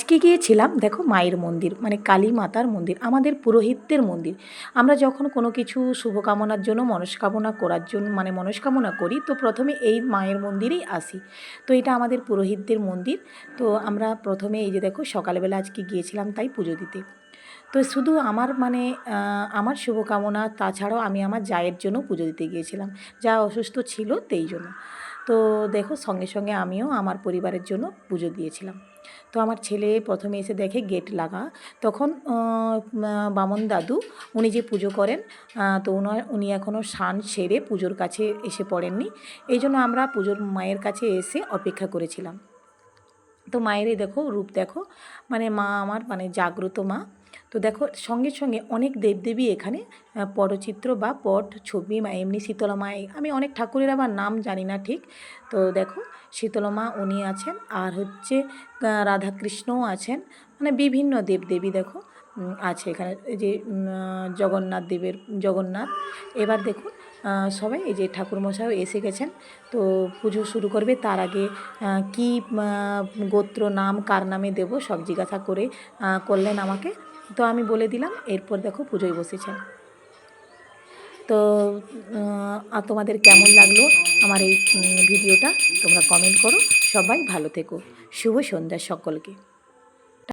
আজকে গিয়েছিলাম দেখো মায়ের মন্দির, মানে কালী মাতার মন্দির, আমাদের পুরোহিতদের মন্দির। আমরা যখন কোনো কিছু শুভকামনার জন্য মনস্কামনা করার জন্য মানে মনস্কামনা করি, তো প্রথমে এই মায়ের মন্দিরেই আসি। তো এটা আমাদের পুরোহিতদের মন্দির। তো আমরা প্রথমে এই যে দেখো সকালবেলা আজকে গিয়েছিলাম তাই পুজো দিতে। তো শুধু আমার মানে আমার শুভকামনা, তাছাড়াও আমি আমার জায়ের জন্য পুজো দিতে গিয়েছিলাম, যা অসুস্থ ছিল সেই জন্য। তো দেখো সঙ্গে সঙ্গে আমিও আমার পরিবারের জন্য পুজো দিয়েছিলাম। তো আমার ছেলে প্রথমে এসে দেখে গেট লাগা। তখন বামন দাদু উনি যে পুজো করেন, তো উনি এখনও স্নান সেরে পুজোর কাছে এসে পড়েননি। এই জন্য আমরা পুজোর মায়ের কাছে এসে অপেক্ষা করেছিলাম। তো মায়ের এই দেখো রূপ দেখো, মানে মা আমার মানে জাগ্রত মা। তো দেখো সঙ্গে সঙ্গে অনেক দেবদেবী এখানে পটচিত্র বা পট ছবি, মা এমনি শীতলা মা, আমি অনেক ঠাকুরের আবার নাম জানি না ঠিক। তো দেখো শীতলা মা উনি আছেন, আর হচ্ছে রাধাকৃষ্ণও আছেন, মানে বিভিন্ন দেবদেবী দেখো আছে এখানে। এই যে জগন্নাথ দেবের জগন্নাথ। এবার দেখুন সবাই এই যে ঠাকুরমশাইও এসে গেছেন। তো পুজো শুরু করবে তার আগে কি গোত্র নাম কার নামে দেব সব জিজ্ঞাসা করে করলেন আমাকে। তো আমি বলে দিলাম, এরপর দেখো পুজোয় বসেছেন। তো তোমাদের কেমন লাগলো আমার এই ভিডিওটা তোমরা কমেন্ট করো। সবাই ভালো থেকো। শুভ সন্ধ্যা সকলকে।